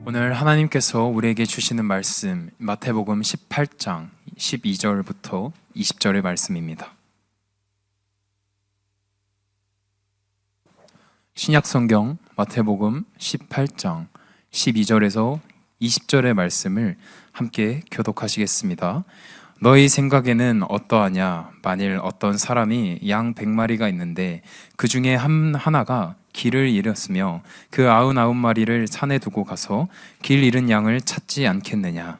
오늘 하나님께서 우리에게 주시는 말씀 마태복음 18장 12절부터 20절의 말씀입니다. 신약성경 마태복음 18장 12절에서 20절의 말씀을 함께 교독하시겠습니다. 너희 생각에는 어떠하냐? 만일 어떤 사람이 양 100마리가 있는데 그 중에 하나가 길을 잃었으며 그 99마리를 산에 두고 가서 길 잃은 양을 찾지 않겠느냐?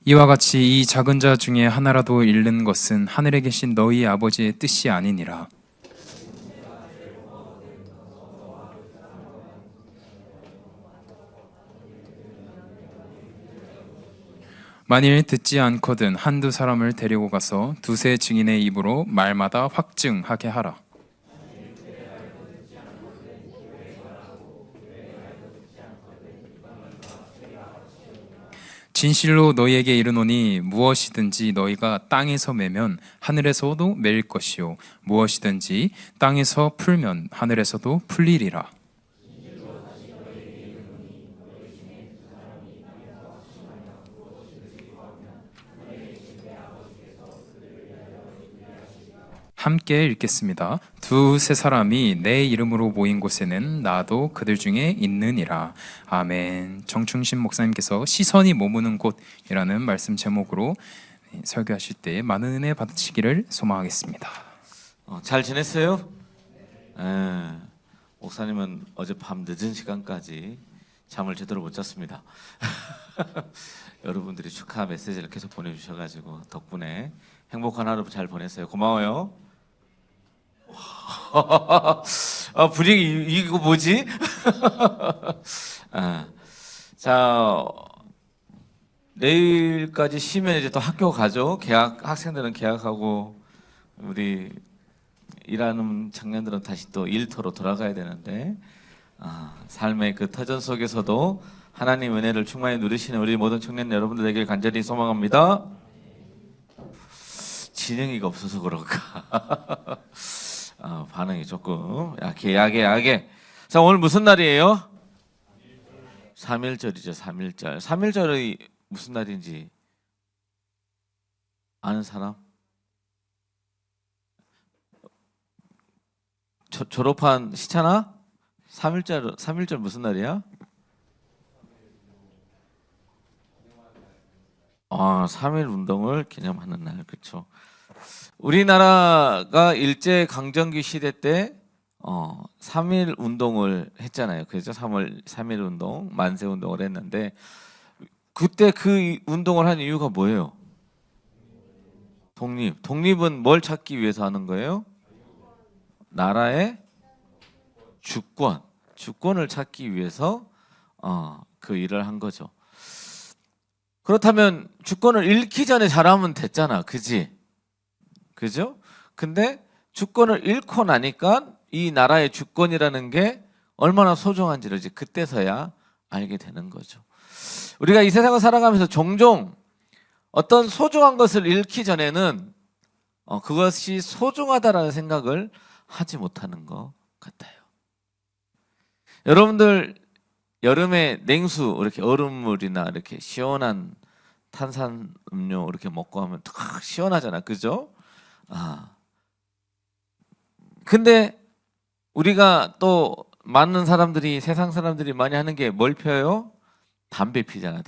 이와 같이 이 작은 자 중에 하나라도 잃는 것은 하늘에 계신 너희 아버지의 뜻이 아니니라. 만일 듣지 않거든 한두 사람을 데리고 가서 두세 증인의 입으로 말마다 확증하게 하라. 진실로 너희에게 이르노니 무엇이든지 너희가 땅에서 매면 하늘에서도 매일 것이요 무엇이든지 땅에서 풀면 하늘에서도 풀리리라. 함께 읽겠습니다. 두세 사람이 내 이름으로 모인 곳에는 나도 그들 중에 있느니라. 아멘. 정충신 목사님께서 시선이 머무는 곳이라는 말씀 제목으로 설교하실 때 많은 은혜 받으시기를 소망하겠습니다. 잘 지냈어요? 목사님은 어젯밤 늦은 시간까지 잠을 제대로 못 잤습니다. 여러분들이 축하 메시지를 계속 보내주셔가지고 덕분에 행복한 하루 잘 보냈어요. 고마워요. 분위기 이거 뭐지? 자, 내일까지 쉬면 이제 또 학교 가죠. 학생들은 개학하고 우리 일하는 청년들은 다시 또 일터로 돌아가야 되는데 삶의 그 터전 속에서도 하나님 은혜를 충만히 누리시는 우리 모든 청년 여러분들 되길 간절히 소망합니다. 진영이가 없어서 그런가? 반응이 조금 약해. 자, 오늘 무슨 날이에요? 3.1절이죠. 3.1절. 3.1절이 무슨 날인지 아는 사람? 졸업한 시차나? 3.1절 무슨 날이야? 3.1 운동을 기념하는 날. 그렇죠. 우리나라가 일제 강점기 시대 때 3.1 운동을 했잖아요. 그래서 3.1 운동, 만세 운동을 했는데 그때 그 운동을 한 이유가 뭐예요? 독립은 뭘 찾기 위해서 하는 거예요? 나라의 주권을 찾기 위해서 그 일을 한 거죠. 그렇다면 주권을 잃기 전에 잘하면 됐잖아. 그죠? 근데 주권을 잃고 나니까 이 나라의 주권이라는 게 얼마나 소중한지를 이제 그때서야 알게 되는 거죠. 우리가 이 세상을 살아가면서 종종 어떤 소중한 것을 잃기 전에는 그것이 소중하다라는 생각을 하지 못하는 것 같아요. 여러분들 여름에 냉수 이렇게 얼음물이나 이렇게 시원한 탄산 음료 이렇게 먹고 하면 탁 시원하잖아. 그죠? 근데 우리가 또 많은 사람들이 세상 사람들이 많이 하는 게 뭘 펴요? 담배 피잖아.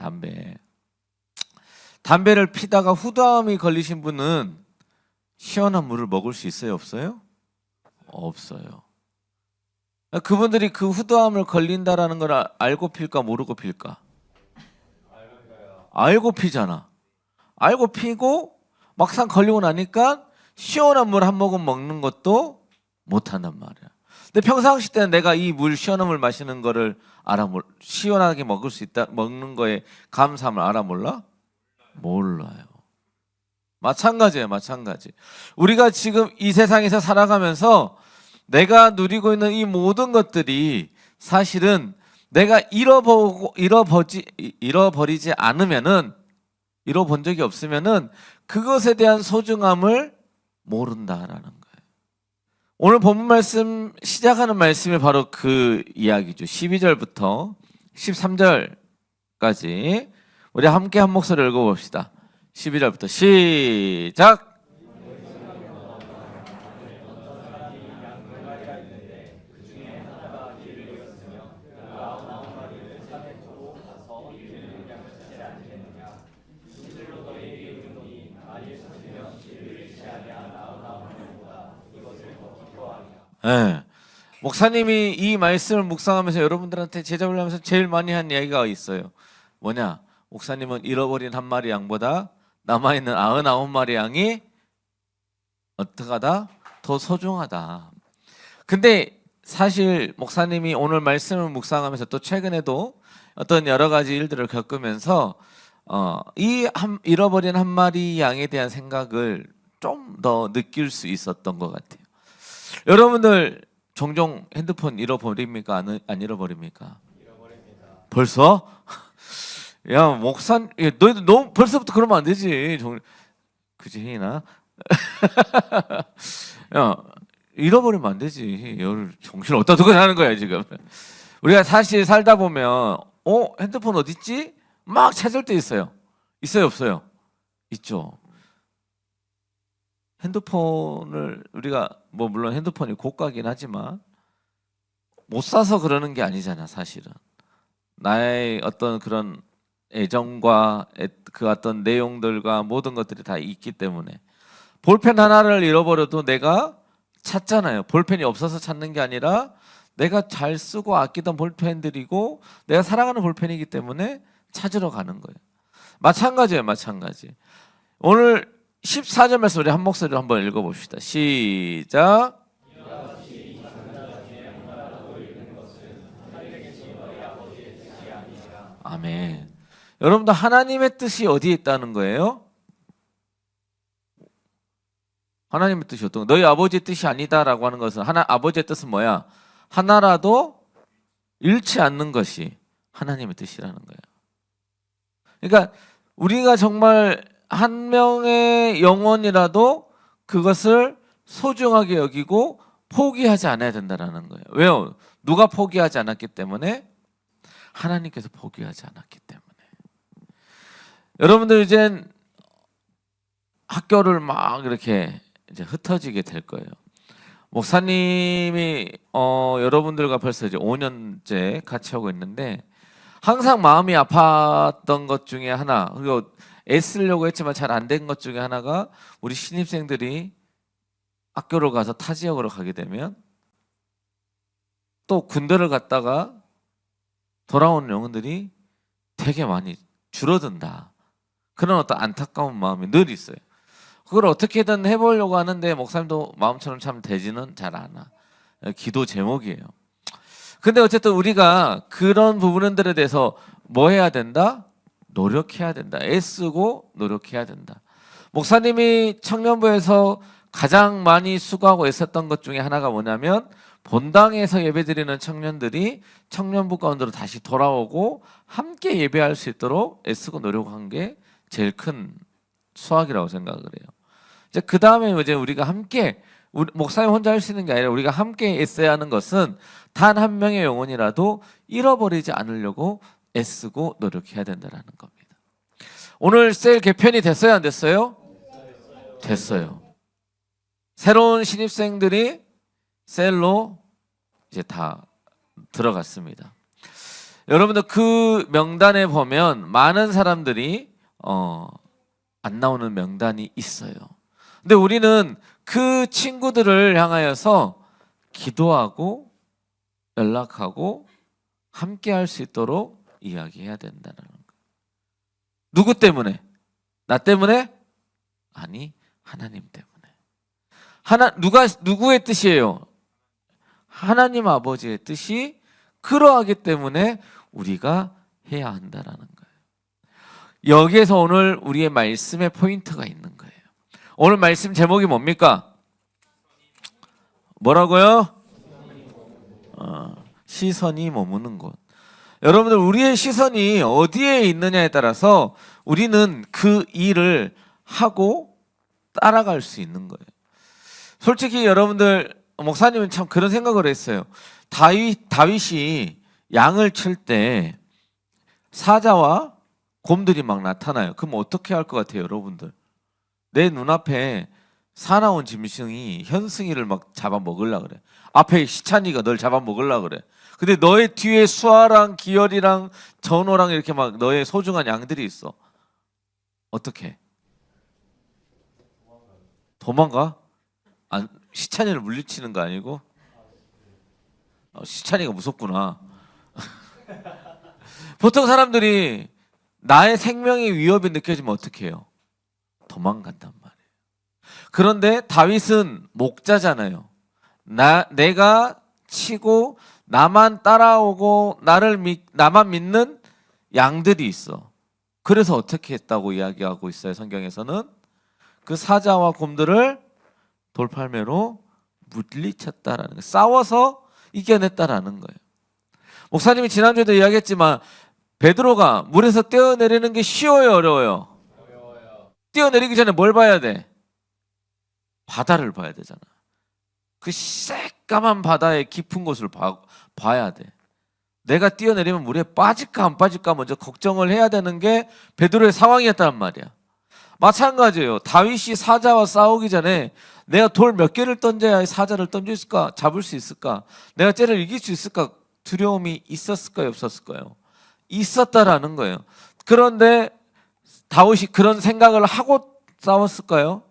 담배를 피다가 후다음이 걸리신 분은 시원한 물을 먹을 수 있어요? 없어요? 없어요. 그분들이 그 후다함을 걸린다라는 걸 알고 필까 모르고 필까? 알고 피잖아. 알고 피고 막상 걸리고 나니까 시원한 물 한 모금 먹는 것도 못한단 말이야. 근데 평상시 때는 내가 이 물 시원한 물 마시는 거를 시원하게 먹을 수 있다 먹는 거에 감사함을 알아 몰라? 몰라요. 마찬가지. 우리가 지금 이 세상에서 살아가면서 내가 누리고 있는 이 모든 것들이 사실은 내가 잃어버리지 않으면은, 잃어본 적이 없으면은 그것에 대한 소중함을 모른다라는 거예요. 오늘 본문 말씀 시작하는 말씀이 바로 그 이야기죠. 12절부터 13절까지 우리 함께 한 목소리 읽어봅시다. 12절부터 시작. 네. 목사님이 이 말씀을 묵상하면서 여러분들한테 제자훈련 하면서 제일 많이 한 이야기가 있어요. 뭐냐? 목사님은 잃어버린 한 마리 양보다 남아있는 99마리 양이 어떻게 하다? 더 소중하다. 근데 사실 목사님이 오늘 말씀을 묵상하면서 또 최근에도 어떤 여러 가지 일들을 겪으면서 잃어버린 한 마리 양에 대한 생각을 좀 더 느낄 수 있었던 것 같아요. 여러분들 종종 핸드폰 잃어버립니까? 안 잃어버립니까? 잃어버립니다. 벌써? 야, 너 벌써부터 그러면 안 되지. 그지, 혜인아? 야, 잃어버리면 안 되지. 정신 어디다 두고 사는 거야, 지금. 우리가 사실 살다 보면, 핸드폰 어딨지? 막 찾을 때 있어요. 있어요, 없어요? 있죠. 핸드폰을 우리가 물론 핸드폰이 고가긴 하지만 못 사서 그러는 게 아니잖아, 사실은. 나의 어떤 그런 애정과 그 어떤 내용들과 모든 것들이 다 있기 때문에 볼펜 하나를 잃어버려도 내가 찾잖아요. 볼펜이 없어서 찾는 게 아니라 내가 잘 쓰고 아끼던 볼펜들이고 내가 사랑하는 볼펜이기 때문에 찾으러 가는 거예요. 마찬가지예요, 마찬가지. 오늘 14절 말씀 우리 한 목소리로 한번 읽어봅시다. 시작. 아멘. 여러분들 하나님의 뜻이 어디에 있다는 거예요? 하나님의 뜻이 어떤 거? 너희 아버지의 뜻이 아니다라고 하는 것은 아버지의 뜻은 뭐야? 하나라도 잃지 않는 것이 하나님의 뜻이라는 거예요. 그러니까 우리가 정말 한 명의 영혼이라도 그것을 소중하게 여기고 포기하지 않아야 된다는 거예요. 왜요? 누가 포기하지 않았기 때문에? 하나님께서 포기하지 않았기 때문에. 여러분들 이젠 학교를 막 이렇게 이제 흩어지게 될 거예요. 목사님이 여러분들과 벌써 이제 5년째 같이 하고 있는데 항상 마음이 아팠던 것 중에 하나, 그리고 애쓰려고 했지만 잘 안 된 것 중에 하나가 우리 신입생들이 학교를 가서 타 지역으로 가게 되면 또 군대를 갔다가 돌아오는 영혼들이 되게 많이 줄어든다. 그런 어떤 안타까운 마음이 늘 있어요. 그걸 어떻게든 해보려고 하는데 목사님도 마음처럼 참 되지는 잘 않아. 기도 제목이에요. 근데 어쨌든 우리가 그런 부분들에 대해서 뭐 해야 된다? 노력해야 된다. 애쓰고 노력해야 된다. 목사님이 청년부에서 가장 많이 수고하고 애썼던 것 중에 하나가 뭐냐면 본당에서 예배드리는 청년들이 청년부 가운데로 다시 돌아오고 함께 예배할 수 있도록 애쓰고 노력한 게 제일 큰 수확이라고 생각을 해요. 이제 그 다음에 이제 우리가 함께 목사님 혼자 할 수 있는 게 아니라 우리가 함께 애써야 하는 것은 단 한 명의 영혼이라도 잃어버리지 않으려고 애쓰고 노력해야 된다는 겁니다. 오늘 셀 개편이 됐어요, 안 됐어요? 됐어요. 새로운 신입생들이 셀로 이제 다 들어갔습니다. 여러분들 그 명단에 보면 많은 사람들이 안 나오는 명단이 있어요. 근데 우리는 그 친구들을 향하여서 기도하고 연락하고 함께 할 수 있도록 이야기해야 된다는 거예요. 누구 때문에? 나 때문에? 아니, 하나님 때문에. 누구의 뜻이에요? 하나님 아버지의 뜻이 그러하기 때문에 우리가 해야 한다라는 거예요. 여기에서 오늘 우리의 말씀의 포인트가 있는 거예요. 오늘 말씀 제목이 뭡니까? 뭐라고요? 시선이 머무는 곳. 여러분들 우리의 시선이 어디에 있느냐에 따라서 우리는 그 일을 하고 따라갈 수 있는 거예요. 솔직히 여러분들 목사님은 참 그런 생각을 했어요. 다윗이 양을 칠 때 사자와 곰들이 막 나타나요. 그럼 어떻게 할 것 같아요, 여러분들? 내 눈앞에 사나운 짐승이 현승이를 막 잡아먹으려 그래. 앞에 시찬이가 널 잡아먹으려 그래. 근데 너의 뒤에 수아랑 기열이랑 전호랑 이렇게 막 너의 소중한 양들이 있어. 어떻게? 도망가? 시찬이를 물리치는 거 아니고? 시찬이가 무섭구나. 보통 사람들이 나의 생명의 위협이 느껴지면 어떻게 해요? 도망간단 말이에요. 그런데 다윗은 목자잖아요. 내가 치고 나만 따라오고 나만 믿는 양들이 있어. 그래서 어떻게 했다고 이야기하고 있어요, 성경에서는? 그 사자와 곰들을 돌팔매로 물리쳤다라는 거예요. 싸워서 이겨냈다라는 거예요. 목사님이 지난주에도 이야기했지만 베드로가 물에서 떼어내리는 게 쉬워요, 어려워요? 떼어내리기 전에 뭘 봐야 돼? 바다를 봐야 되잖아. 그 새까만 바다의 깊은 곳을 봐야 돼. 내가 뛰어내리면 물에 빠질까 안 빠질까 먼저 걱정을 해야 되는 게 베드로의 상황이었단 말이야. 마찬가지예요. 다윗이 사자와 싸우기 전에 내가 돌 몇 개를 던져야 사자를 던질까 잡을 수 있을까? 내가 쟤를 이길 수 있을까? 두려움이 있었을까요, 없었을까요? 있었다라는 거예요. 그런데 다윗이 그런 생각을 하고 싸웠을까요?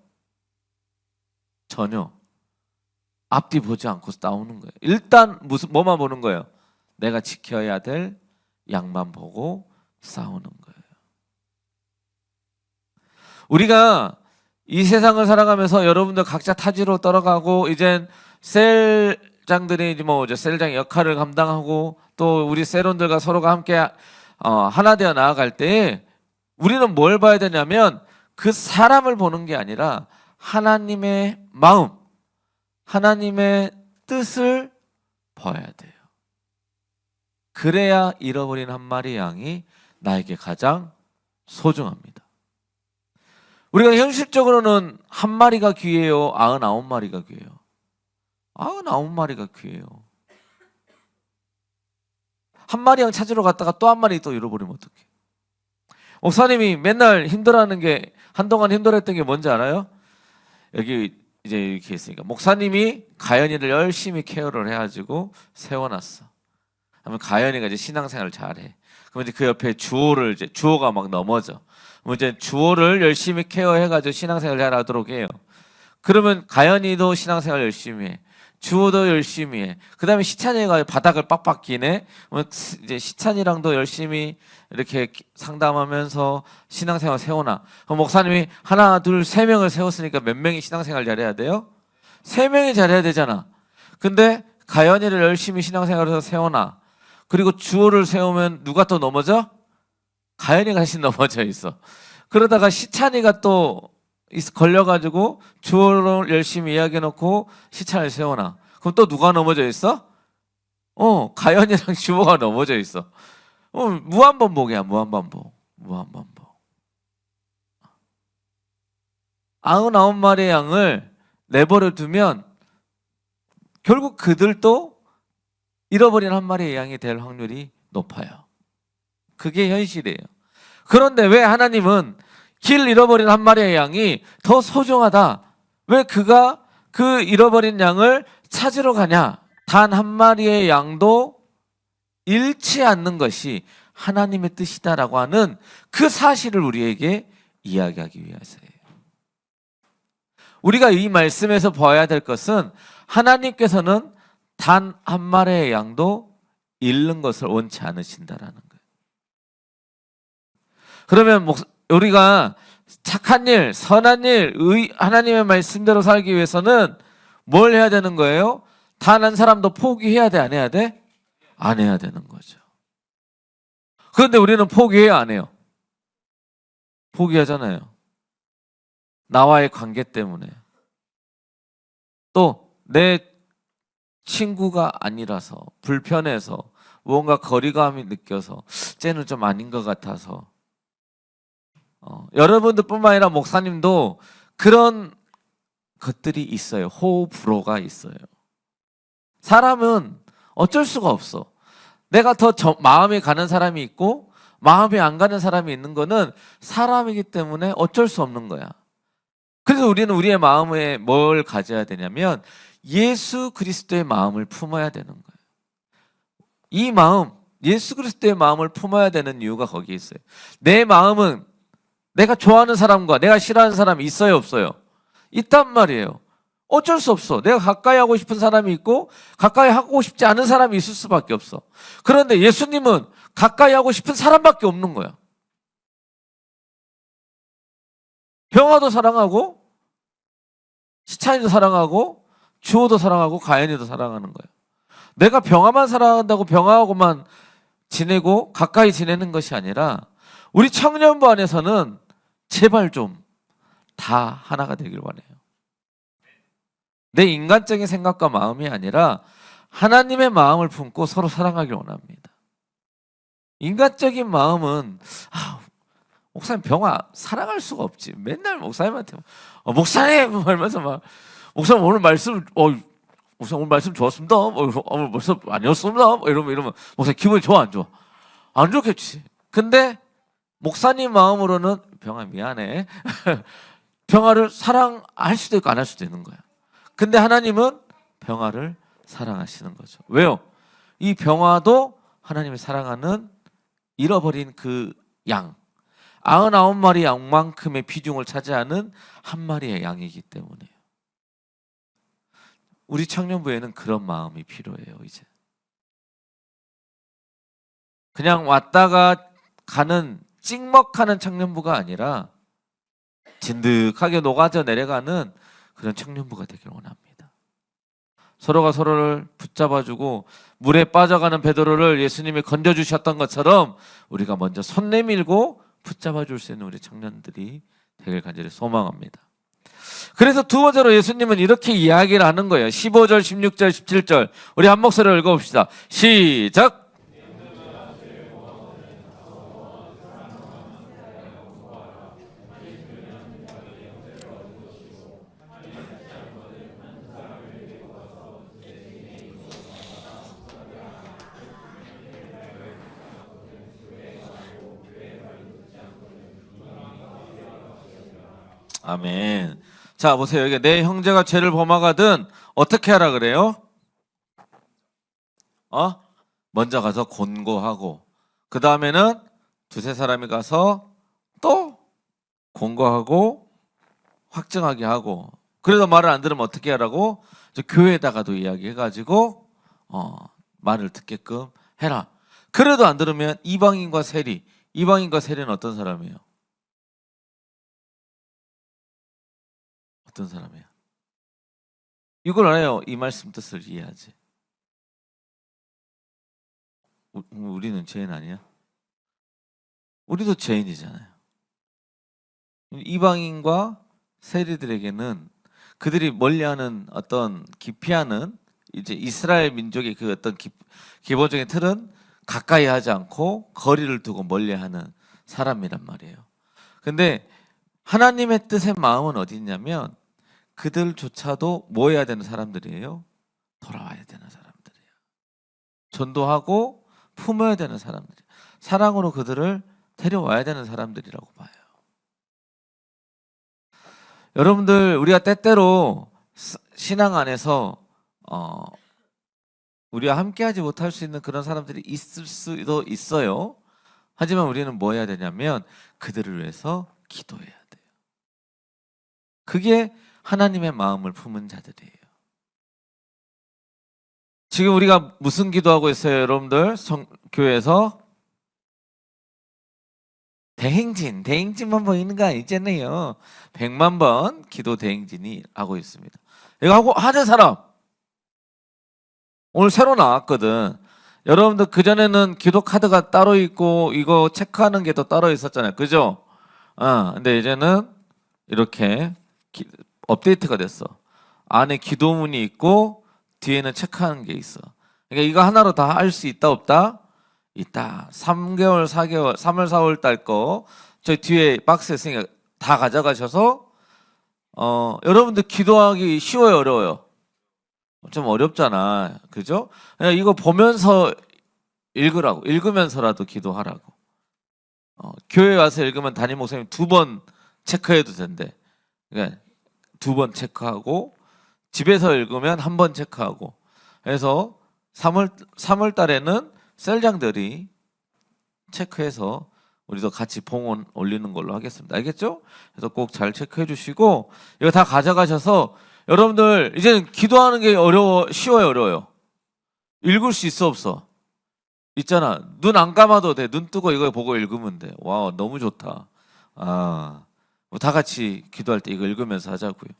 전혀. 앞뒤 보지 않고 싸우는 거예요. 일단 뭐만 보는 거예요? 내가 지켜야 될 양만 보고 싸우는 거예요. 우리가 이 세상을 살아가면서 여러분들 각자 타지로 떨어가고 이젠 셀장들이 셀장의 역할을 감당하고 또 우리 셀원들과 서로가 함께 하나 되어 나아갈 때 우리는 뭘 봐야 되냐면 그 사람을 보는 게 아니라 하나님의 마음, 하나님의 뜻을 봐야 돼요. 그래야 잃어버린 한 마리 양이 나에게 가장 소중합니다. 우리가 현실적으로는 한 마리가 귀해요? 99마리가 귀해요? 99마리가 귀해요. 한 마리 양 찾으러 갔다가 또 한 마리 또 잃어버리면 어떡해? 목사님이 맨날 힘들어하는 게 한동안 힘들어했던 게 뭔지 알아요? 여기 이제 이렇게 있으니까 목사님이 가연이를 열심히 케어를 해가지고 세워놨어. 그러면 가연이가 이제 신앙생활을 잘해. 그러면 이제 그 옆에 주호가 막 넘어져. 그럼 이제 주호를 열심히 케어해가지고 신앙생활 잘하도록 해요. 그러면 가연이도 신앙생활 열심히 해. 주호도 열심히 해. 그 다음에 시찬이가 바닥을 빡빡 기네. 이제 시찬이랑도 열심히 이렇게 상담하면서 신앙생활 세워놔. 그럼 목사님이 하나, 둘, 세 명을 세웠으니까 몇 명이 신앙생활 잘해야 돼요? 세 명이 잘해야 되잖아. 근데 가연이를 열심히 신앙생활에서 세워놔. 그리고 주호를 세우면 누가 또 넘어져? 가연이가 다시 넘어져 있어. 그러다가 시찬이가 또 걸려가지고 주호를 열심히 이야기해놓고 시찬을 세워놔. 그럼 또 누가 넘어져 있어? 가연이랑 주호가 넘어져 있어. 무한반복이야, 무한반복. 99마리의 양을 내버려 두면 결국 그들도 잃어버린 한 마리의 양이 될 확률이 높아요. 그게 현실이에요. 그런데 왜 하나님은 길 잃어버린 한 마리의 양이 더 소중하다? 왜 그가 그 잃어버린 양을 찾으러 가냐? 단 한 마리의 양도 잃지 않는 것이 하나님의 뜻이다라고 하는 그 사실을 우리에게 이야기하기 위해서예요. 우리가 이 말씀에서 봐야 될 것은 하나님께서는 단 한 마리의 양도 잃는 것을 원치 않으신다라는 거예요. 그러면 우리가 착한 일, 선한 일, 하나님의 말씀대로 살기 위해서는 뭘 해야 되는 거예요? 단 한 사람도 포기해야 돼, 안 해야 돼? 안 해야 되는 거죠. 그런데 우리는 포기해요, 안 해요? 포기하잖아요. 나와의 관계 때문에. 또 내 친구가 아니라서, 불편해서, 뭔가 거리감이 느껴서, 쟤는 좀 아닌 것 같아서. 여러분들뿐만 아니라 목사님도 그런 것들이 있어요. 호불호가 있어요. 사람은 어쩔 수가 없어. 내가 더 마음이 가는 사람이 있고 마음이 안 가는 사람이 있는 거는 사람이기 때문에 어쩔 수 없는 거야. 그래서 우리는 우리의 마음에 뭘 가져야 되냐면 예수 그리스도의 마음을 품어야 되는 거예요. 이 마음, 예수 그리스도의 마음을 품어야 되는 이유가 거기에 있어요. 내 마음은 내가 좋아하는 사람과 내가 싫어하는 사람이 있어요, 없어요? 있단 말이에요. 어쩔 수 없어. 내가 가까이 하고 싶은 사람이 있고 가까이 하고 싶지 않은 사람이 있을 수밖에 없어. 그런데 예수님은 가까이 하고 싶은 사람밖에 없는 거야. 병아도 사랑하고 시차인도 사랑하고 주호도 사랑하고 가연이도 사랑하는 거예요. 내가 병아만 사랑한다고 병아하고만 지내고 가까이 지내는 것이 아니라 우리 청년부 안에서는 제발 좀 다 하나가 되길 원해요. 내 인간적인 생각과 마음이 아니라 하나님의 마음을 품고 서로 사랑하길 원합니다. 인간적인 마음은 목사님 병아 사랑할 수가 없지. 맨날 목사님한테 목사님 하면서 막 목사님 오늘 말씀 목사님 오늘 말씀 좋았습니다. 오늘 말씀 아니었습니다. 이러면 목사님 기분이 좋아 안 좋아? 안 좋겠지. 근데 목사님 마음으로는 병아 미안해. 병아를 사랑할 수도 있고 안 할 수도 있는 거야. 근데 하나님은 병아를 사랑하시는 거죠. 왜요? 이 병아도 하나님을 사랑하는 잃어버린 그 양 99마리 양만큼의 비중을 차지하는 한 마리의 양이기 때문에요. 우리 청년부에는 그런 마음이 필요해요. 이제 그냥 왔다가 가는 찍먹하는 청년부가 아니라 진득하게 녹아져 내려가는 그런 청년부가 되길 원합니다. 서로가 서로를 붙잡아주고 물에 빠져가는 베드로를 예수님이 건져주셨던 것처럼 우리가 먼저 손 내밀고 붙잡아줄 수 있는 우리 청년들이 되길 간절히 소망합니다. 그래서 두 번째로 예수님은 이렇게 이야기를 하는 거예요. 15절, 16절, 17절 우리 한 목소리로 읽어봅시다. 시작! 아멘. 자, 보세요. 여기 내 형제가 죄를 범하거든 어떻게 하라 그래요? 먼저 가서 권고하고 그 다음에는 두세 사람이 가서 또 권고하고 확증하게 하고 그래도 말을 안 들으면 어떻게 하라고? 교회에다가도 이야기해가지고 말을 듣게끔 해라. 그래도 안 들으면 이방인과 세리. 이방인과 세리는 어떤 사람이에요? 어떤 사람이야? 이걸 알아요. 이 말씀 뜻을 이해하지. 우리는 죄인 아니야? 우리도 죄인이잖아요. 이방인과 세리들에게는 그들이 멀리하는 어떤 기피하는 이제 이스라엘 민족의 그 어떤 기본적인 틀은 가까이 하지 않고 거리를 두고 멀리하는 사람이란 말이에요. 근데 하나님의 뜻의 마음은 어디 있냐면 그들조차도 뭐 해야 되는 사람들이에요? 돌아와야 되는 사람들이에요. 전도하고 품어야 되는 사람들, 사랑으로 그들을 데려와야 되는 사람들이라고 봐요. 여러분들 우리가 때때로 신앙 안에서 우리와 함께하지 못할 수 있는 그런 사람들이 있을 수도 있어요. 하지만 우리는 뭐 해야 되냐면 그들을 위해서 기도해야 돼요. 그게 하나님의 마음을 품은 자들이에요. 지금 우리가 무슨 기도하고 있어요, 여러분들? 교회에서 대행진만 보이는 거 아니잖아요. 100만 번 기도 대행진이 하고 있습니다. 이거 하고 하는 사람 오늘 새로 나왔거든. 여러분들 그전에는 기도 카드가 따로 있고 이거 체크하는 게 또 따로 있었잖아요. 그죠? 근데 이제는 이렇게 업데이트가 됐어. 안에 기도문이 있고 뒤에는 체크하는 게 있어. 그러니까 이거 하나로 다 할 수 있다 없다? 있다. 3개월, 4개월, 3월, 4월 달 거 저 뒤에 박스에 있으니까 다 가져가셔서 여러분들 기도하기 쉬워요, 어려워요? 좀 어렵잖아. 그죠? 그냥 이거 보면서 읽으라고. 읽으면서라도 기도하라고. 교회 와서 읽으면 담임 목사님 2번 체크해도 된대. 그러니까 2번 체크하고 집에서 읽으면 1번 체크하고. 그래서 3월 달에는 셀장들이 체크해서 우리도 같이 봉헌 올리는 걸로 하겠습니다. 알겠죠? 그래서 꼭 잘 체크해 주시고 이거 다 가져가셔서 여러분들 이제는 기도하는 게 쉬워요, 어려워요? 읽을 수 있어, 없어? 있잖아. 눈 안 감아도 돼. 눈 뜨고 이거 보고 읽으면 돼. 와, 너무 좋다. 다 같이 기도할 때 이거 읽으면서 하자고요.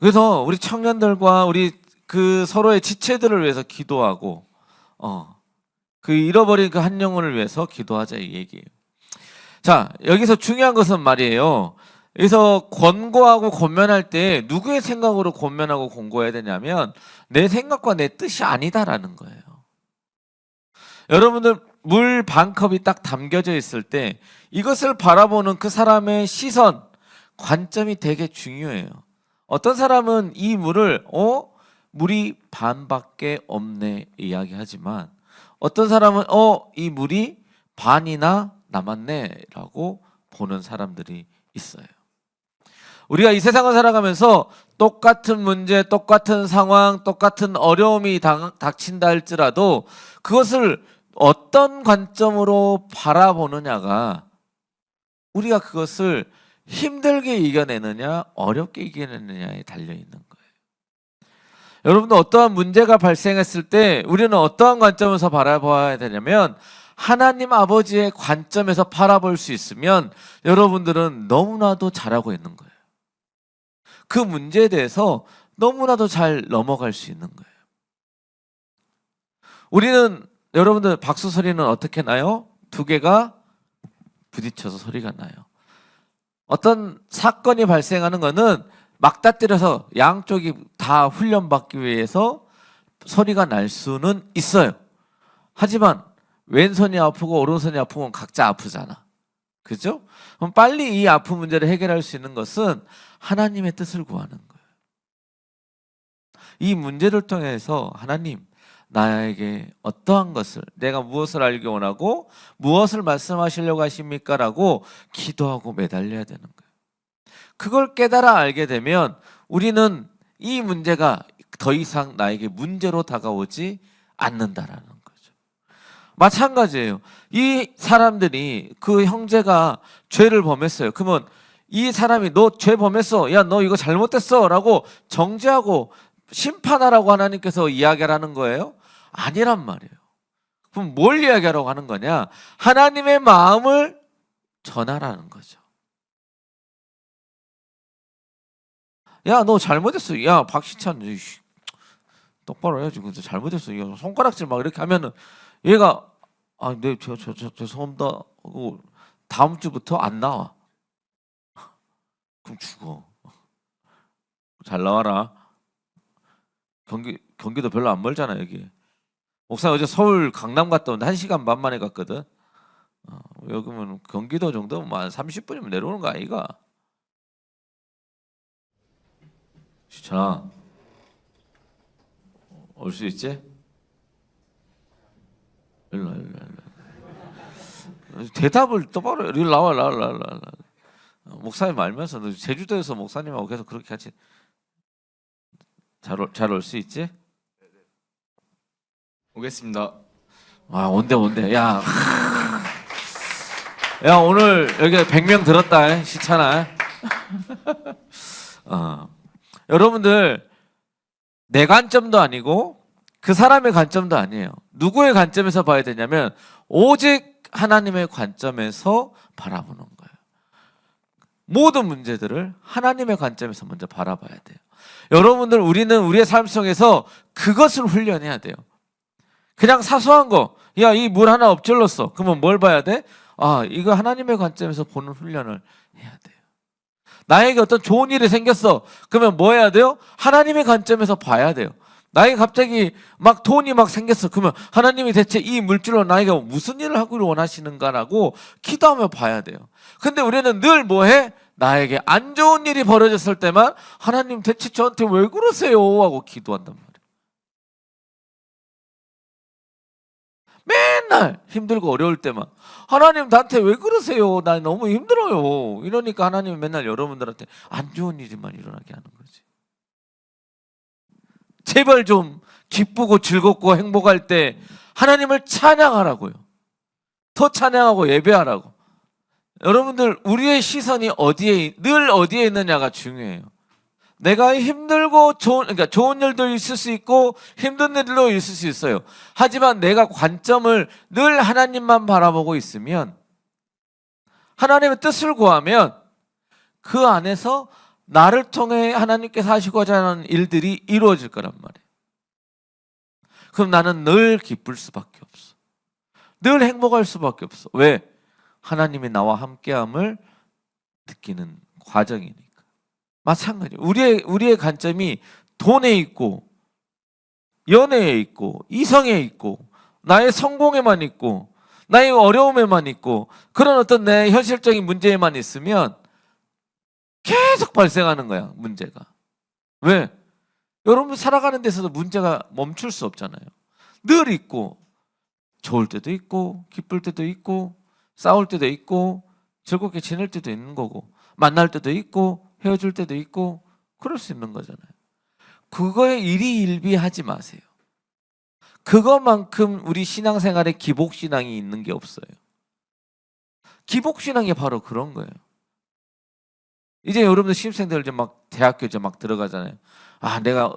그래서 우리 청년들과 우리 그 서로의 지체들을 위해서 기도하고, 그 잃어버린 그 한 영혼을 위해서 기도하자 이 얘기예요. 자, 여기서 중요한 것은 말이에요. 여기서 권고하고 권면할 때 누구의 생각으로 권면하고 권고해야 되냐면 내 생각과 내 뜻이 아니다라는 거예요. 여러분들 물 반 컵이 딱 담겨져 있을 때 이것을 바라보는 그 사람의 시선, 관점이 되게 중요해요. 어떤 사람은 이 물을 물이 반밖에 없네 이야기하지만 어떤 사람은 이 물이 반이나 남았네 라고 보는 사람들이 있어요. 우리가 이 세상을 살아가면서 똑같은 문제, 똑같은 상황, 똑같은 어려움이 닥친다 할지라도 그것을 어떤 관점으로 바라보느냐가 우리가 그것을 힘들게 이겨내느냐 어렵게 이겨내느냐에 달려있는 거예요. 여러분도 어떠한 문제가 발생했을 때 우리는 어떠한 관점에서 바라봐야 되냐면 하나님 아버지의 관점에서 바라볼 수 있으면 여러분들은 너무나도 잘하고 있는 거예요. 그 문제에 대해서 너무나도 잘 넘어갈 수 있는 거예요. 우리는 여러분들 박수 소리는 어떻게 나요? 2개가 부딪혀서 소리가 나요. 어떤 사건이 발생하는 것은 막다뜨려서 양쪽이 다 훈련받기 위해서 소리가 날 수는 있어요. 하지만 왼손이 아프고 오른손이 아프면 각자 아프잖아. 그죠? 그럼 빨리 이 아픈 문제를 해결할 수 있는 것은 하나님의 뜻을 구하는 거예요. 이 문제를 통해서 하나님 나에게 어떠한 것을 내가 무엇을 알기 원하고 무엇을 말씀하시려고 하십니까? 라고 기도하고 매달려야 되는 거예요. 그걸 깨달아 알게 되면 우리는 이 문제가 더 이상 나에게 문제로 다가오지 않는다라는 거죠. 마찬가지예요. 이 사람들이 그 형제가 죄를 범했어요. 그러면 이 사람이 너 죄 범했어. 야, 너 이거 잘못됐어. 라고 정죄하고 심판하라고 하나님께서 이야기하라는 거예요? 아니란 말이에요. 그럼 뭘 이야기하라고 하는 거냐? 하나님의 마음을 전하라는 거죠. 야, 너 잘못했어. 야, 박시찬, 똑바로 해야지. 근데 잘못했어. 야, 손가락질 막 이렇게 하면은 얘가 네, 죄송합니다. 하고 다음 주부터 안 나와. 그럼 죽어. 잘 나와라. 경기도 별로 안 멀잖아, 여기. 목사님 어제 서울 강남 갔다 오는데 1시간 반 만에 갔거든. 여기면 경기도 정도면 한 30분이면 내려오는 거 아이가? 시천아, 올 수 있지? 일로 와. 대답을 똑바로 여기 나와. 목사님 알면서 너 제주도에서 목사님하고 계속 그렇게 같이 잘 올 수 있지? 오겠습니다. 온대. 야, 오늘 여기 100명 들었다. 시찬아. 여러분들 내 관점도 아니고 그 사람의 관점도 아니에요. 누구의 관점에서 봐야 되냐면 오직 하나님의 관점에서 바라보는 거예요. 모든 문제들을 하나님의 관점에서 먼저 바라봐야 돼요. 여러분들 우리는 우리의 삶 속에서 그것을 훈련해야 돼요. 그냥 사소한 거, 야, 이 물 하나 엎질렀어. 그러면 뭘 봐야 돼? 이거 하나님의 관점에서 보는 훈련을 해야 돼요. 나에게 어떤 좋은 일이 생겼어. 그러면 뭐 해야 돼요? 하나님의 관점에서 봐야 돼요. 나에게 갑자기 막 돈이 막 생겼어. 그러면 하나님이 대체 이 물질로 나에게 무슨 일을 하기를 원하시는가라고 기도하며 봐야 돼요. 근데 우리는 늘 뭐 해? 나에게 안 좋은 일이 벌어졌을 때만 하나님 대체 저한테 왜 그러세요? 하고 기도한단 말이에요. 맨날 힘들고 어려울 때만 하나님 나한테 왜 그러세요? 나 너무 힘들어요. 이러니까 하나님은 맨날 여러분들한테 안 좋은 일만 일어나게 하는 거지. 제발 좀 기쁘고 즐겁고 행복할 때 하나님을 찬양하라고요. 더 찬양하고 예배하라고. 여러분들 우리의 시선이 늘 어디에 있느냐가 중요해요. 내가 힘들고 그러니까 좋은 일도 있을 수 있고 힘든 일도 있을 수 있어요. 하지만 내가 관점을 늘 하나님만 바라보고 있으면, 하나님의 뜻을 구하면 그 안에서 나를 통해 하나님께서 하시고자 하는 일들이 이루어질 거란 말이에요. 그럼 나는 늘 기쁠 수밖에 없어. 늘 행복할 수밖에 없어. 왜? 하나님이 나와 함께함을 느끼는 과정이니까. 마찬가지. 우리의 관점이 돈에 있고, 연애에 있고, 이성에 있고, 나의 성공에만 있고, 나의 어려움에만 있고, 그런 어떤 내 현실적인 문제에만 있으면 계속 발생하는 거야, 문제가. 왜? 여러분 살아가는 데서도 문제가 멈출 수 없잖아요. 늘 있고, 좋을 때도 있고, 기쁠 때도 있고, 싸울 때도 있고, 즐겁게 지낼 때도 있는 거고, 만날 때도 있고, 헤어질 때도 있고, 그럴 수 있는 거잖아요. 그거에 일희일비하지 마세요. 그것만큼 우리 신앙생활에 기복신앙이 있는 게 없어요. 기복신앙이 바로 그런 거예요. 이제 여러분들 신입생들 이제 막 대학교 이제 막 들어가잖아요.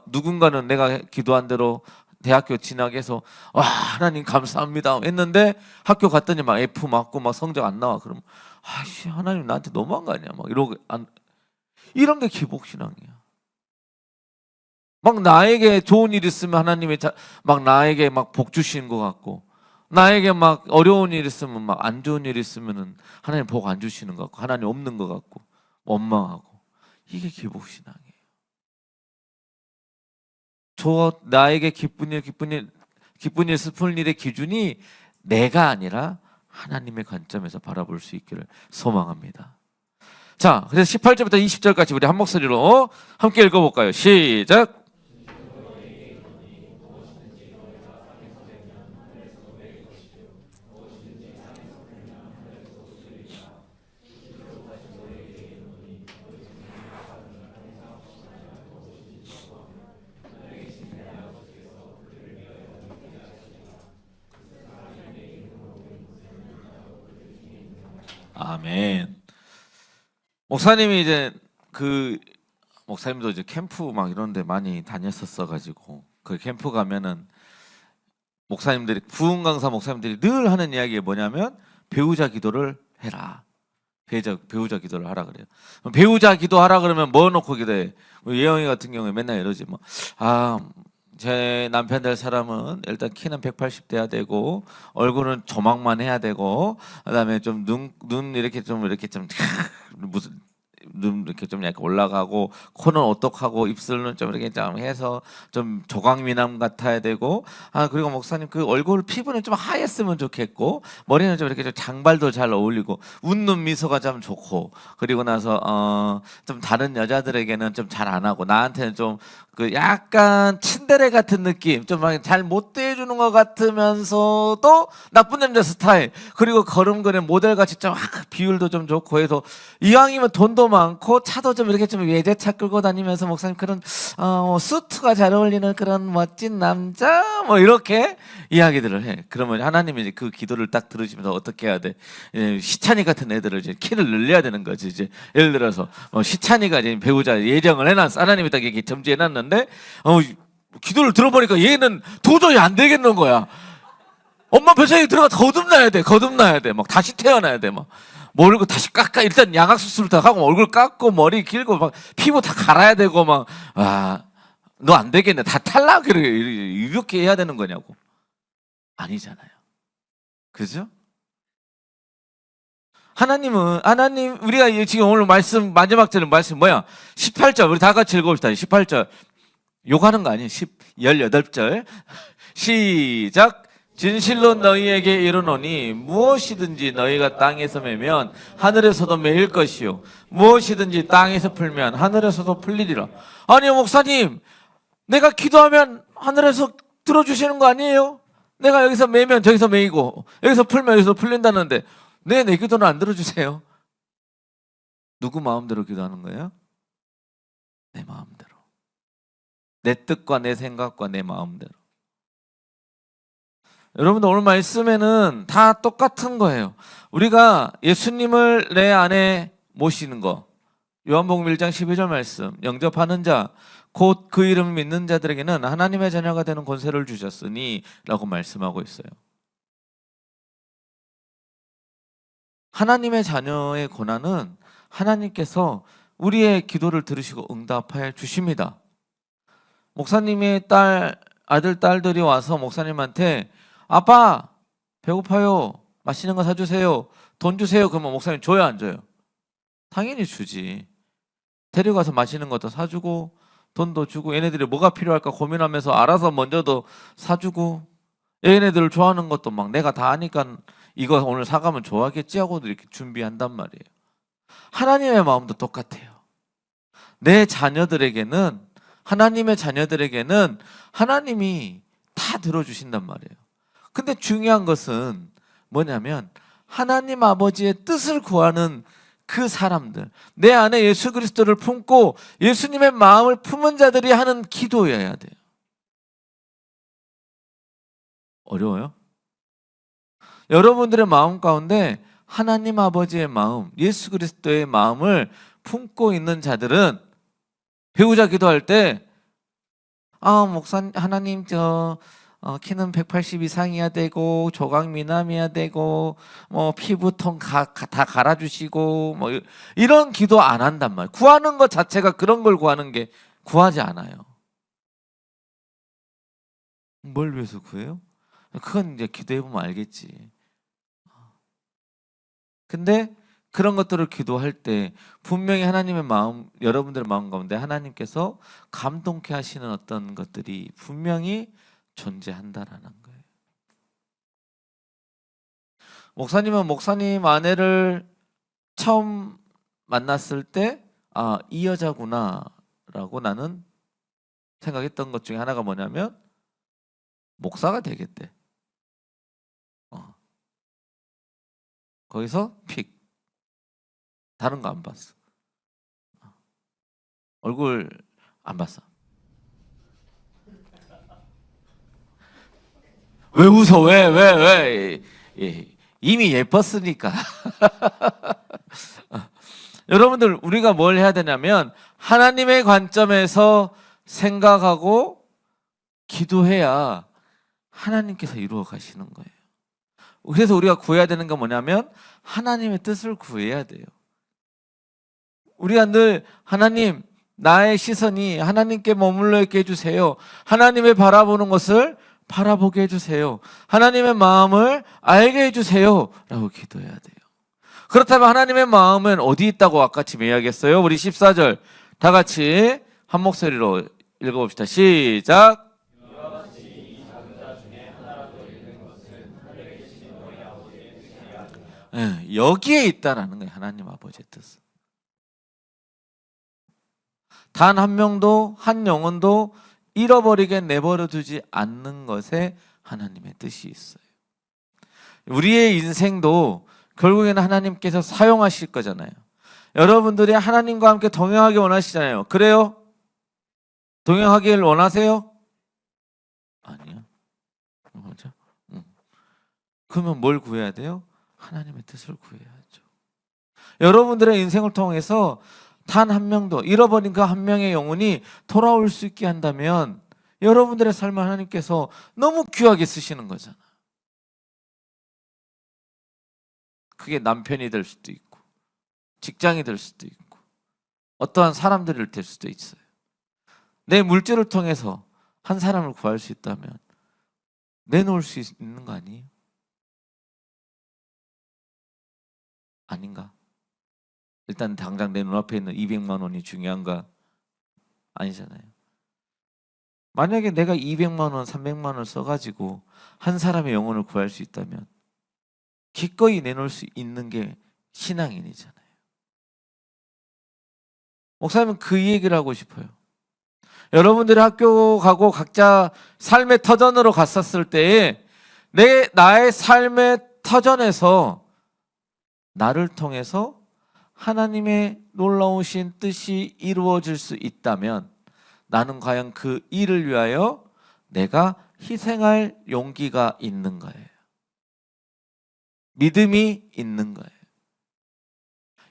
누군가는 내가 기도한 대로 대학교 진학해서 하나님 감사합니다 했는데 학교 갔더니 막 F 맞고 막 성적 안 나와. 그럼 하나님 나한테 너무한 거 아니야? 막 이런 게 기복신앙이야. 막 나에게 좋은 일 있으면 하나님이 막 나에게 막 복 주시는 것 같고, 나에게 막 어려운 일 있으면 막 안 좋은 일 있으면은 하나님 복 안 주시는 것 같고, 하나님 없는 것 같고, 원망하고. 이게 기복신앙이에요. 나에게 기쁜 일, 슬픈 일의 기준이 내가 아니라 하나님의 관점에서 바라볼 수 있기를 소망합니다. 자, 그래서 18절부터 20절까지 우리 한 목소리로 함께 읽어볼까요? 시작! 아멘. 목사님이 목사님도 이제 캠프 막 이런 데 많이 다녔었어 가지고, 그 캠프 가면은 부흥 강사 목사님들이 늘 하는 이야기가 뭐냐면 배우자 기도를 해라. 배우자 기도를 하라 그래요. 배우자 기도하라 그러면 뭐 놓고 기도해? 예영이 같은 경우에 맨날 이러지 뭐. 제 남편 될 사람은 일단 키는 180 돼야 되고, 얼굴은 조망만 해야 되고, 그다음에 좀 눈 이렇게 좀 무슨 눈 이렇게 좀 약간 올라가고, 코는 오똑하고, 입술은 좀 이렇게 좀 해서 좀 조각미남 같아야 되고, 그리고 목사님 그 얼굴 피부는 좀 하였으면 좋겠고, 머리는 좀 이렇게 좀 장발도 잘 어울리고, 웃는 미소가 좀 좋고, 그리고 나서 좀 다른 여자들에게는 좀 잘 안 하고, 나한테는 좀 그 약간 친데레 같은 느낌, 좀 잘 못 대해주는 것 같으면서도 나쁜 남자 스타일, 그리고 걸음걸이는 모델같이 좀 비율도 좀 좋고 해서, 이왕이면 돈도 많고 차도 좀 이렇게 좀 외제차 끌고 다니면서 목사님 그런 수트가 잘 어울리는 그런 멋진 남자, 뭐 이렇게 이야기들을 해. 그러면 하나님이 이제 그 기도를 딱 들으시면서 어떻게 해야 돼? 시찬이 같은 애들을 이제 키를 늘려야 되는 거지. 이제 예를 들어서 시찬이가 이제 배우자 예정을 해놨어. 하나님이 딱 이렇게 점지해놨는데 기도를 들어보니까 얘는 도저히 안 되겠는 거야. 엄마 뱃속에 들어가 거듭나야 돼. 막 다시 태어나야 돼. 막 얼굴 다시 깎아. 일단 양악 수술 다 하고 얼굴 깎고 머리 길고 막 피부 다 갈아야 되고 막 너 안 되겠네. 다 탈락 이렇게 해야 되는 거냐고. 아니잖아요. 그죠? 하나님 우리가 지금 오늘 마지막 절은 말씀 뭐야? 18절 우리 다 같이 읽어봅시다. 18절 욕하는 거 아니에요. 18절 시작. 진실로 너희에게 이르노니 무엇이든지 너희가 땅에서 매면 하늘에서도 매일 것이요 무엇이든지 땅에서 풀면 하늘에서도 풀리리라. 아니 목사님, 내가 기도하면 하늘에서 들어주시는 거 아니에요? 내가 여기서 매면 저기서 매이고 여기서 풀면 여기서 풀린다는데 내 기도는 안 들어주세요. 누구 마음대로 기도하는 거예요? 내 마음대로. 내 뜻과 내 생각과 내 마음대로. 여러분들 오늘 말씀에는 다 똑같은 거예요. 우리가 예수님을 내 안에 모시는 거. 요한복음 1장 12절 말씀. 영접하는 자 곧 그 이름을 믿는 자들에게는 하나님의 자녀가 되는 권세를 주셨으니 라고 말씀하고 있어요. 하나님의 자녀의 권한은 하나님께서 우리의 기도를 들으시고 응답하여 주십니다. 목사님의 아들, 딸들이 와서 목사님한테 아빠 배고파요, 맛있는 거 사주세요, 돈 주세요. 그러면 목사님 줘요 안 줘요? 당연히 주지. 데려가서 맛있는 것도 사주고 돈도 주고 얘네들이 뭐가 필요할까 고민하면서 알아서 먼저도 사주고 얘네들 좋아하는 것도 막 내가 다 아니까 이거 오늘 사가면 좋아하겠지 하고 이렇게 준비한단 말이에요. 하나님의 마음도 똑같아요. 내 자녀들에게는, 하나님의 자녀들에게는 하나님이 다 들어주신단 말이에요. 근데 중요한 것은 뭐냐면 하나님 아버지의 뜻을 구하는 그 사람들, 내 안에 예수 그리스도를 품고 예수님의 마음을 품은 자들이 하는 기도여야 돼요. 어려워요? 여러분들의 마음 가운데 하나님 아버지의 마음, 예수 그리스도의 마음을 품고 있는 자들은 배우자 기도할 때 목사님, 하나님 키는 180 이상이어야 되고 조각 미남이어야 되고 뭐 피부톤 다 갈아주시고 뭐 이런 기도 안 한단 말이에요. 구하는 것 자체가 그런 걸 구하는 게 구하지 않아요. 뭘 위해서 구해요? 그건 이제 기도해보면 알겠지. 근데 그런 것들을 기도할 때 분명히 하나님의 마음, 여러분들의 마음 가운데 하나님께서 감동케 하시는 어떤 것들이 분명히 존재한다라는 거예요. 목사님은 목사님 아내를 처음 만났을 때 이 여자구나 라고 나는 생각했던 것 중에 하나가 뭐냐면 목사가 되겠대. 거기서 픽. 다른 거 안 봤어. 얼굴 안 봤어. 왜 웃어? 왜? 이미 예뻤으니까. 여러분들, 우리가 뭘 해야 되냐면 하나님의 관점에서 생각하고 기도해야 하나님께서 이루어 가시는 거예요. 그래서 우리가 구해야 되는 건 뭐냐면 하나님의 뜻을 구해야 돼요. 우리가 늘 하나님, 나의 시선이 하나님께 머물러 있게 해주세요. 하나님의 바라보는 것을 바라보게 해주세요. 하나님의 마음을 알게 해주세요 라고 기도해야 돼요. 그렇다면 하나님의 마음은 어디 있다고 아까 지금 이야기했어요? 우리 14절 다 같이 한 목소리로 읽어봅시다. 시작. 여기에 있다라는 거예요. 하나님 아버지의 뜻은. 단 한 명도, 한 영혼도 잃어버리게 내버려 두지 않는 것에 하나님의 뜻이 있어요. 우리의 인생도 결국에는 하나님께서 사용하실 거잖아요. 여러분들이 하나님과 함께 동행하기 원하시잖아요. 그래요? 동행하길 원하세요? 아니요. 맞아? 그러면 뭘 구해야 돼요? 하나님의 뜻을 구해야죠. 여러분들의 인생을 통해서 단 한 명도, 잃어버린 그 한 명의 영혼이 돌아올 수 있게 한다면 여러분들의 삶을 하나님께서 너무 귀하게 쓰시는 거잖아. 그게 남편이 될 수도 있고 직장이 될 수도 있고 어떠한 사람들이 될 수도 있어요. 내 물질을 통해서 한 사람을 구할 수 있다면 내놓을 수 있는 거 아니에요? 아닌가? 일단 당장 내 눈앞에 있는 200만 원이 중요한가? 아니잖아요. 만약에 내가 200만 원, 300만 원을 써가지고 한 사람의 영혼을 구할 수 있다면 기꺼이 내놓을 수 있는 게 신앙인이잖아요. 목사님은 그 얘기를 하고 싶어요. 여러분들이 학교 가고 각자 삶의 터전으로 갔었을 때에 나의 삶의 터전에서 나를 통해서 하나님의 놀라우신 뜻이 이루어질 수 있다면 나는 과연 그 일을 위하여 내가 희생할 용기가 있는 거예요. 믿음이 있는 거예요.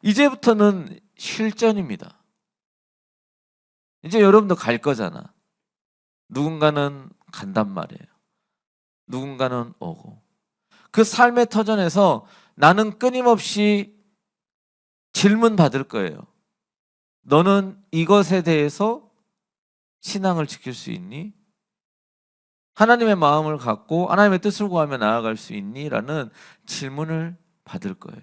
이제부터는 실전입니다. 이제 여러분도 갈 거잖아. 누군가는 간단 말이에요. 누군가는 오고. 그 삶의 터전에서 나는 끊임없이 질문 받을 거예요. 너는 이것에 대해서 신앙을 지킬 수 있니? 하나님의 마음을 갖고 하나님의 뜻을 구하며 나아갈 수 있니? 라는 질문을 받을 거예요.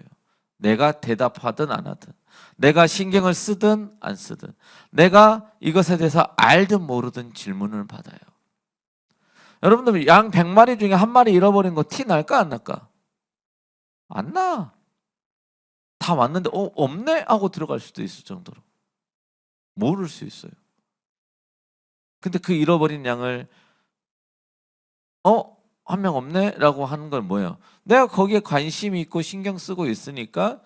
내가 대답하든 안 하든, 내가 신경을 쓰든 안 쓰든, 내가 이것에 대해서 알든 모르든 질문을 받아요. 여러분들 양 100마리 중에 한 마리 잃어버린 거 티 날까 안 날까? 안 나. 다 왔는데 없네? 하고 들어갈 수도 있을 정도로 모를 수 있어요. 근데 그 잃어버린 양을 한 명 없네? 라고 하는 건 뭐예요? 내가 거기에 관심이 있고 신경 쓰고 있으니까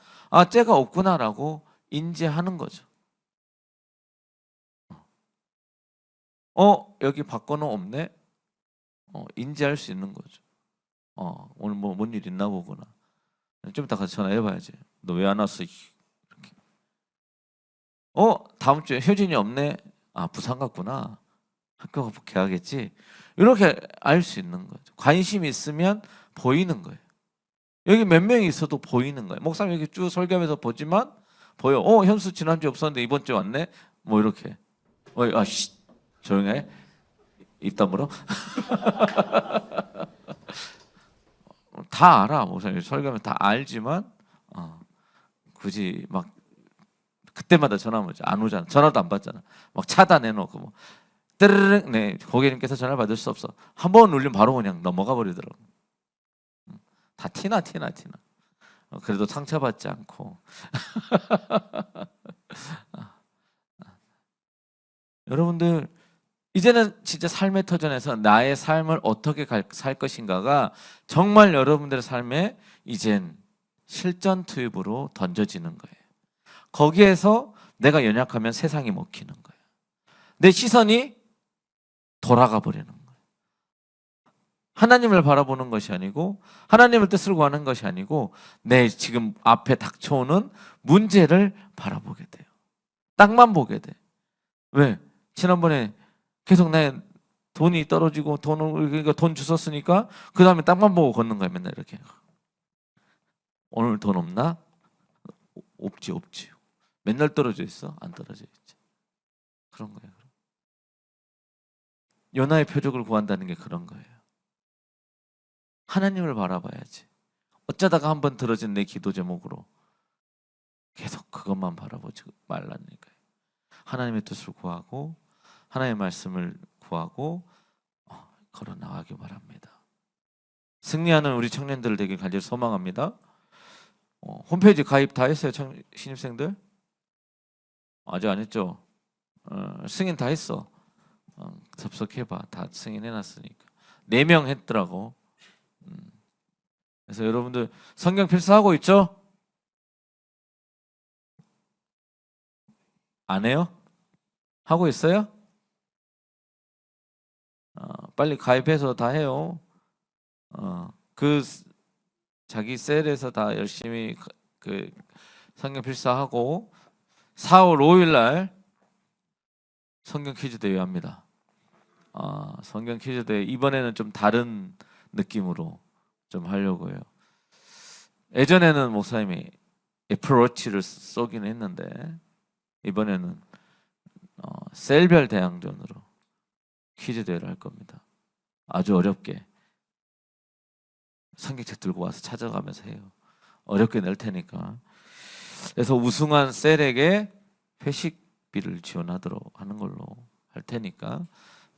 쟤가 없구나 라고 인지하는 거죠. 여기 박건호 없네? 인지할 수 있는 거죠. 오늘 뭔 일 있나 보구나. 좀 이따 같이 전화해봐야지. 너 왜 안 왔어? 이렇게. 다음 주에 효진이 없네? 부산 갔구나. 학교가 개하겠지. 이렇게 알 수 있는 거죠. 관심이 있으면 보이는 거예요. 여기 몇 명이 있어도 보이는 거예요. 목사님 여기 쭉 설교하면서 보지만 보여. 현수 지난주에 없었는데 이번 주에 왔네? 뭐 이렇게. 조용해. 입 다물어. 다 알아. 목사님 설교하면 다 알지만 굳이 막 그때마다 전화하면 안 오잖아. 전화도 안 받잖아. 막 차단해놓고 뭐 뜨르릉 네 고객님께서 전화를 받을 수 없어. 한 번 울리면 바로 그냥 넘어가 버리더라고. 다 티나. 그래도 상처받지 않고. 여러분들 이제는 진짜 삶의 터전에서 나의 삶을 어떻게 살 것인가가 정말 여러분들의 삶에 이젠 실전 투입으로 던져지는 거예요. 거기에서 내가 연약하면 세상이 먹히는 거예요. 내 시선이 돌아가 버리는 거예요. 하나님을 바라보는 것이 아니고 하나님의 뜻을 구하는 것이 아니고 내 지금 앞에 닥쳐오는 문제를 바라보게 돼요. 땅만 보게 돼. 왜? 지난번에 계속 내 돈이 떨어지고 돈 주웠으니까 그 다음에 땅만 보고 걷는 거야. 맨날 이렇게. 오늘 돈 없나? 없지. 맨날 떨어져 있어? 안 떨어져 있지. 그런 거예요. 요나의 표적을 구한다는 게 그런 거예요. 하나님을 바라봐야지. 어쩌다가 한번 들어진 내 기도 제목으로 계속 그것만 바라보지 말라니까요. 하나님의 뜻을 구하고 하나님의 말씀을 구하고 걸어 나가기 바랍니다. 승리하는 우리 청년들을 되길 간절히 소망합니다. 홈페이지 가입 다 했어요? 신입생들? 아직 안 했죠? 승인 다 했어. 접속해봐. 다 승인해놨으니까. 4명 했더라고. 그래서 여러분들 성경 필사하고 있죠? 안 해요? 하고 있어요? 빨리 가입해서 다 해요. 그 자기 셀에서 다 열심히 그 성경 필사하고 4월 5일 날 성경 퀴즈 대회 합니다. 성경 퀴즈 대회 이번에는 좀 다른 느낌으로 좀 하려고요. 예전에는 목사님이 애플워치를 쏘긴 했는데 이번에는 셀별 대항전으로 퀴즈 대회를 할 겁니다. 아주 어렵게 성경책 들고 와서 찾아가면서 해요. 어렵게 낼 테니까. 그래서 우승한 셀에게 회식비를 지원하도록 하는 걸로 할 테니까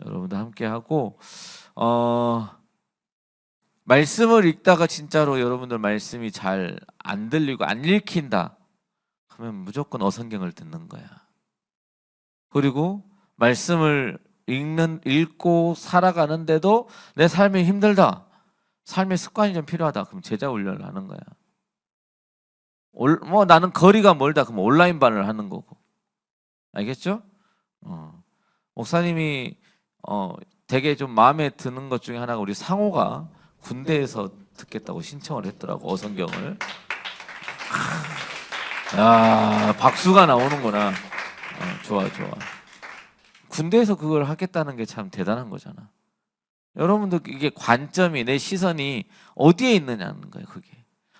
여러분들 함께 하고 말씀을 읽다가 진짜로 여러분들 말씀이 잘 안 들리고 안 읽힌다 하면 무조건 어성경을 듣는 거야. 그리고 말씀을 읽고 살아가는데도 내 삶이 힘들다, 삶의 습관이 좀 필요하다, 그럼 제자 훈련을 하는 거야. 뭐 나는 거리가 멀다, 그럼 온라인반을 하는 거고. 알겠죠? 목사님이 되게 좀 마음에 드는 것 중에 하나가 우리 상호가 군대에서 듣겠다고 신청을 했더라고, 어성경을. 야, 박수가 나오는구나. 좋아. 군대에서 그걸 하겠다는 게 참 대단한 거잖아. 여러분들 이게 관점이, 내 시선이 어디에 있느냐는 거예요. 그게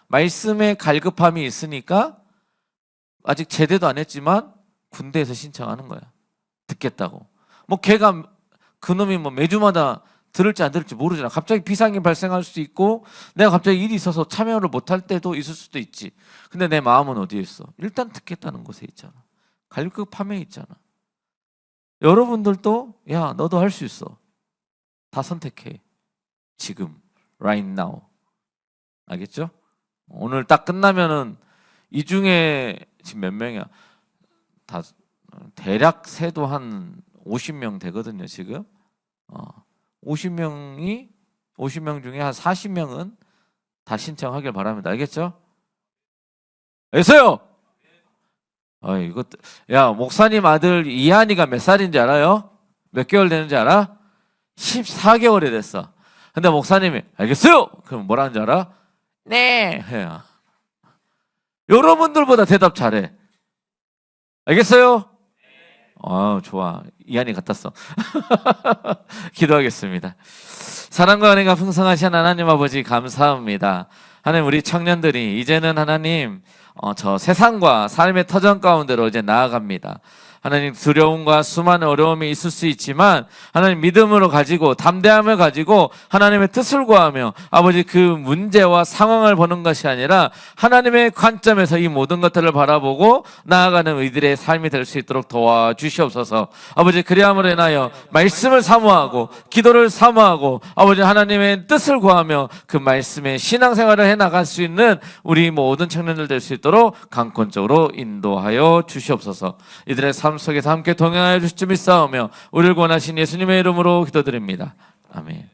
말씀에 갈급함이 있으니까 아직 제대도 안 했지만 군대에서 신청하는 거야. 듣겠다고. 뭐 걔가 그놈이 뭐 매주마다 들을지 안 들을지 모르잖아. 갑자기 비상이 발생할 수도 있고 내가 갑자기 일이 있어서 참여를 못할 때도 있을 수도 있지. 근데 내 마음은 어디에 있어? 일단 듣겠다는 곳에 있잖아. 갈급함에 있잖아. 여러분들도 야, 너도 할 수 있어. 다 선택해. 지금 right now. 알겠죠? 오늘 딱 끝나면은 이 중에 지금 몇 명이야? 다 대략 세도 한 50명 되거든요, 지금. 50명 중에 한 40명은 다 신청하길 바랍니다. 알겠죠? 알겠어요? 이것도, 야, 목사님 아들 이한이가 몇 살인지 알아요? 몇 개월 되는지 알아? 14개월이 됐어. 근데 목사님이 알겠어요? 그럼 뭐라는 줄 알아? 네. 해요. 여러분들보다 대답 잘해. 알겠어요? 좋아. 이한이 같았어. 기도하겠습니다. 사랑과 은혜가 풍성하신 하나님 아버지 감사합니다. 하나님, 우리 청년들이 이제는 하나님 저 세상과 삶의 터전 가운데로 이제 나아갑니다. 하나님, 두려움과 수많은 어려움이 있을 수 있지만 하나님 믿음으로 가지고 담대함을 가지고 하나님의 뜻을 구하며 아버지 그 문제와 상황을 보는 것이 아니라 하나님의 관점에서 이 모든 것들을 바라보고 나아가는 이들의 삶이 될 수 있도록 도와주시옵소서. 아버지, 그리함으로 인하여 말씀을 사모하고 기도를 사모하고 아버지 하나님의 뜻을 구하며 그 말씀의 신앙생활을 해나갈 수 있는 우리 모든 청년들 될 수 있도록 강권적으로 인도하여 주시옵소서. 이들의 삶 속에서 함께 동행하여 주실 줄 믿사오며 우리를 구원하신 예수님의 이름으로 기도드립니다. 아멘.